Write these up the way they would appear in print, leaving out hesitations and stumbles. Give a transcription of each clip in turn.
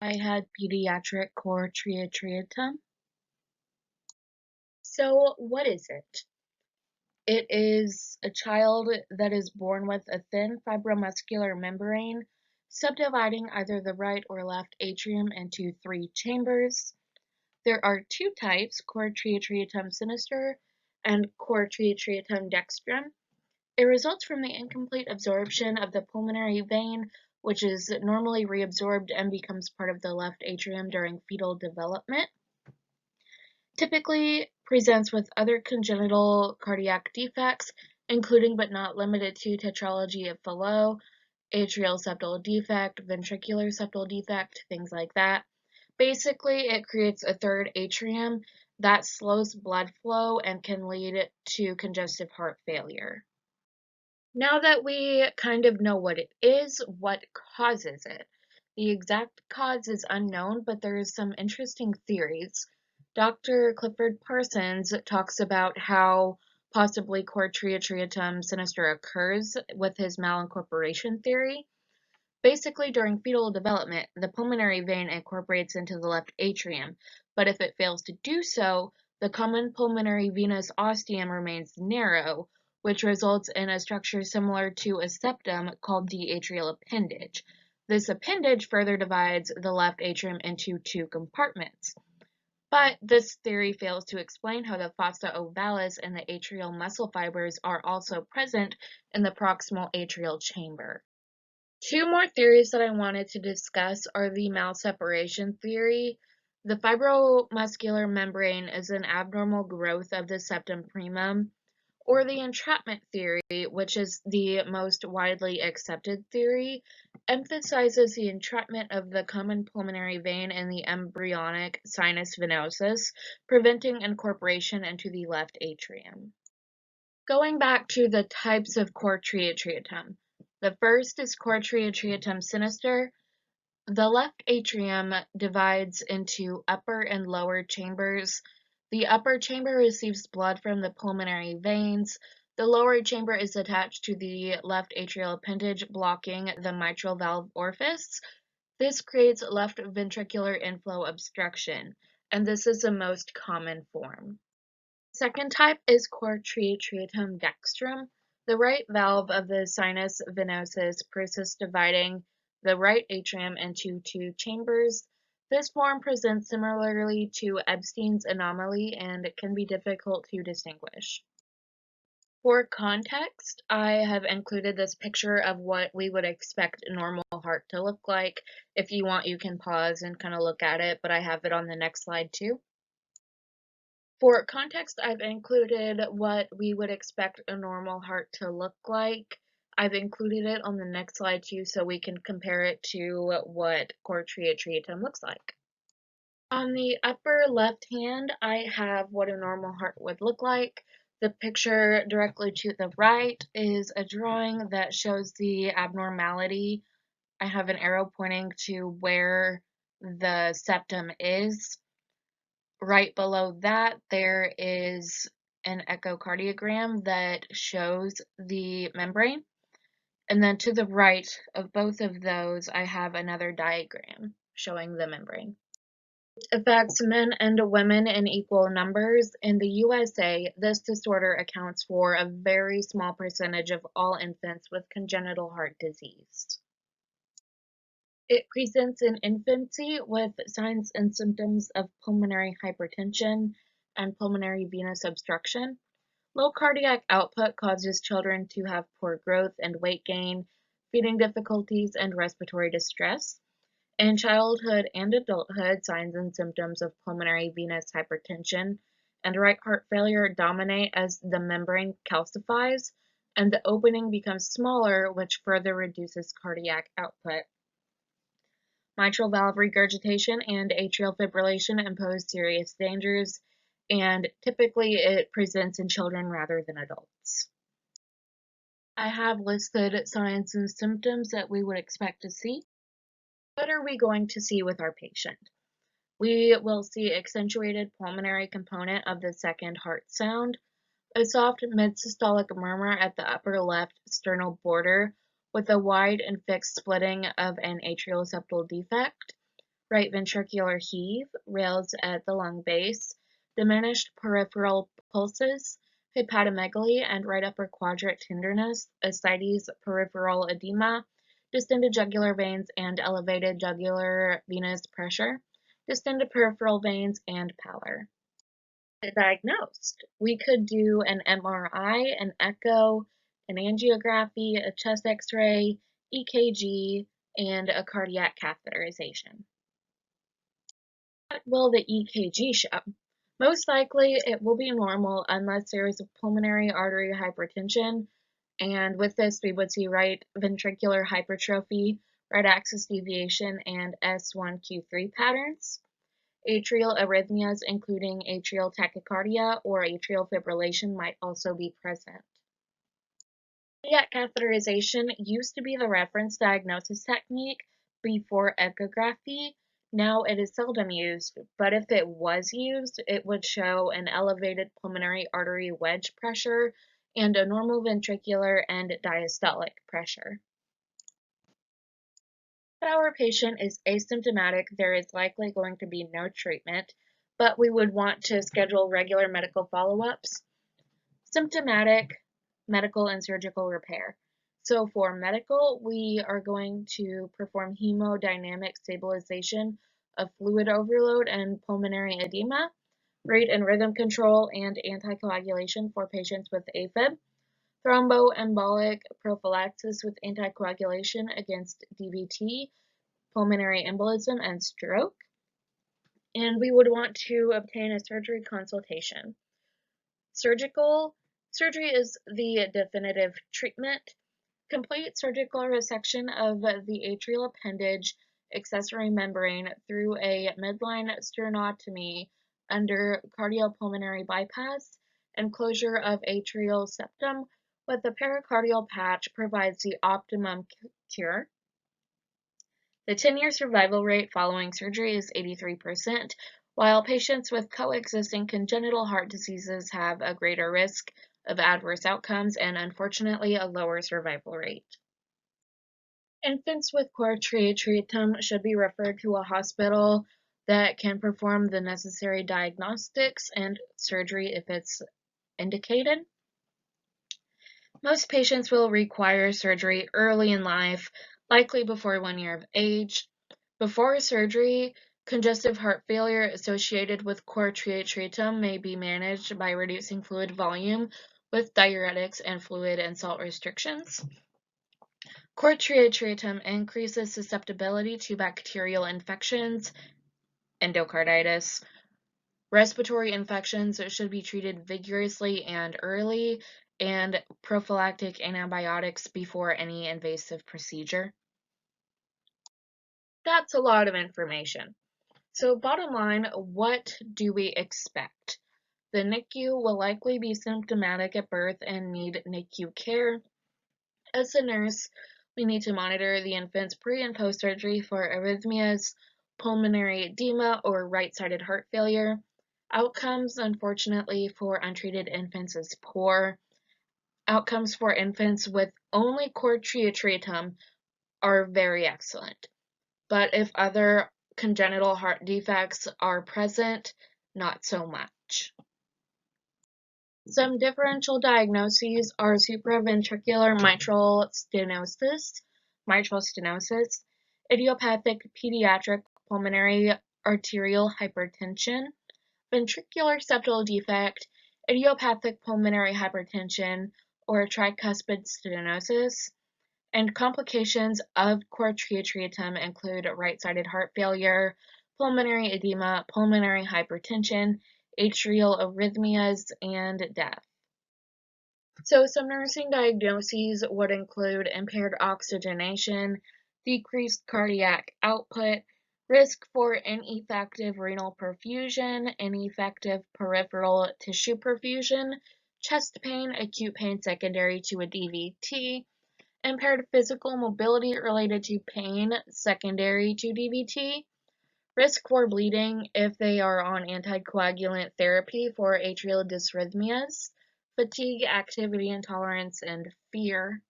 I had Pediatric Cor Triatriatum. So, what is it? It is a child that is born with a thin fibromuscular membrane subdividing either the right or left atrium into three chambers. There are two types, Cor Triatriatum sinister and Cor Triatriatum dextrum. It results from the incomplete absorption of the pulmonary vein, which is normally reabsorbed and becomes part of the left atrium during fetal development. Typically presents with other congenital cardiac defects, including but not limited to tetralogy of Fallot, atrial septal defect, ventricular septal defect, things like that. Basically, it creates a third atrium that slows blood flow and can lead to congestive heart failure. Now that we kind of know what it is, what causes it? The exact cause is unknown, but there is some interesting theories. Dr. Clifford Parsons talks about how possibly Cor Triatriatum sinister occurs with his malincorporation theory. Basically, during fetal development, the pulmonary vein incorporates into the left atrium, but if it fails to do so, the common pulmonary venous ostium remains narrow, which results in a structure similar to a septum called the atrial appendage. This appendage further divides the left atrium into two compartments. But this theory fails to explain how the fossa ovalis and the atrial muscle fibers are also present in the proximal atrial chamber. Two more theories that I wanted to discuss are the malseparation theory. The fibromuscular membrane is an abnormal growth of the septum primum, or the entrapment theory, which is the most widely accepted theory, emphasizes the entrapment of the common pulmonary vein in the embryonic sinus venosus, preventing incorporation into the left atrium. Going back to the types of Cor Triatriatum. The first is Cor Triatriatum sinister. The left atrium divides into upper and lower chambers. The upper chamber receives blood from the pulmonary veins. The lower chamber is attached to the left atrial appendage, blocking the mitral valve orifice. This creates left ventricular inflow obstruction, and this is the most common form. Second type is Cor Triatriatum dextrum. The right valve of the sinus venosus persists, dividing the right atrium into two chambers. This form presents similarly to Ebstein's anomaly and can be difficult to distinguish. For context, I have included this picture of what we would expect a normal heart to look like. If you want, you can pause and kind of look at it, but I have it on the next slide too. For context, I've included what we would expect a normal heart to look like. I've included it on the next slide too, so we can compare it to what Cor Triatriatum looks like. On the upper left hand, I have what a normal heart would look like. The picture directly to the right is a drawing that shows the abnormality. I have an arrow pointing to where the septum is. Right below that, there is an echocardiogram that shows the membrane. And then to the right of both of those, I have another diagram showing the membrane. It affects men and women in equal numbers. In the USA, this disorder accounts for a very small percentage of all infants with congenital heart disease. It presents in infancy with signs and symptoms of pulmonary hypertension and pulmonary venous obstruction. Low cardiac output causes children to have poor growth and weight gain, feeding difficulties, and respiratory distress. In childhood and adulthood, signs and symptoms of pulmonary venous hypertension and right heart failure dominate as the membrane calcifies and the opening becomes smaller, which further reduces cardiac output. Mitral valve regurgitation and atrial fibrillation impose serious dangers, and typically it presents in children rather than adults. I have listed signs and symptoms that we would expect to see. What are we going to see with our patient? We will see accentuated pulmonary component of the second heart sound, a soft mid-systolic murmur at the upper left sternal border with a wide and fixed splitting of an atrial septal defect, right ventricular heave, rales at the lung base, diminished peripheral pulses, hepatomegaly and right upper quadrant tenderness, ascites, peripheral edema, distended jugular veins and elevated jugular venous pressure, distended peripheral veins, and pallor. Diagnosed, we could do an MRI, an echo, an angiography, a chest x-ray, EKG, and a cardiac catheterization. What will the EKG show? Most likely it will be normal unless there is a pulmonary artery hypertension, and with this we would see right ventricular hypertrophy, right axis deviation, and S1Q3 patterns. Atrial arrhythmias, including atrial tachycardia or atrial fibrillation, might also be present. Cardiac catheterization used to be the reference diagnosis technique before echography. Now it is seldom used, but if it was used, it would show an elevated pulmonary artery wedge pressure and a normal ventricular and diastolic pressure. If our patient is asymptomatic, there is likely going to be no treatment, but we would want to schedule regular medical follow-ups. Symptomatic, medical, and surgical repair. So for medical, we are going to perform hemodynamic stabilization of fluid overload and pulmonary edema, rate and rhythm control, and anticoagulation for patients with AFib, thromboembolic prophylaxis with anticoagulation against DVT, pulmonary embolism, and stroke. And we would want to obtain a surgery consultation. Surgery is the definitive treatment. Complete surgical resection of the atrial appendage accessory membrane through a midline sternotomy under cardiopulmonary bypass and closure of atrial septum with the pericardial patch provides the optimum cure. The 10-year survival rate following surgery is 83%, while patients with coexisting congenital heart diseases have a greater risk of adverse outcomes and, unfortunately, a lower survival rate. Infants with cor triatriatum should be referred to a hospital that can perform the necessary diagnostics and surgery if it's indicated. Most patients will require surgery early in life, likely before 1 year of age. Before surgery, congestive heart failure associated with cor triatriatum may be managed by reducing fluid volume with diuretics and fluid and salt restrictions. Cor triatriatum increases susceptibility to bacterial infections, endocarditis. Respiratory infections should be treated vigorously and early, and prophylactic antibiotics before any invasive procedure. That's a lot of information. So bottom line, what do we expect? The NICU will likely be symptomatic at birth and need NICU care. As a nurse, we need to monitor the infant's pre- and post-surgery for arrhythmias, pulmonary edema, or right-sided heart failure. Outcomes, unfortunately, for untreated infants is poor. Outcomes for infants with only cor triatriatum are very excellent. But if other congenital heart defects are present, not so much. Some differential diagnoses are supraventricular mitral stenosis, idiopathic pediatric pulmonary arterial hypertension, ventricular septal defect, idiopathic pulmonary hypertension, or tricuspid stenosis, and complications of cor triatriatum include right-sided heart failure, pulmonary edema, pulmonary hypertension, atrial arrhythmias, and death. So some nursing diagnoses would include impaired oxygenation, decreased cardiac output, risk for ineffective renal perfusion, ineffective peripheral tissue perfusion, chest pain, acute pain secondary to a DVT, impaired physical mobility related to pain secondary to DVT, risk for bleeding if they are on anticoagulant therapy for atrial dysrhythmias, fatigue, activity intolerance, and fear.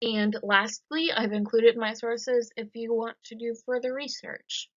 And lastly, I've included my sources if you want to do further research.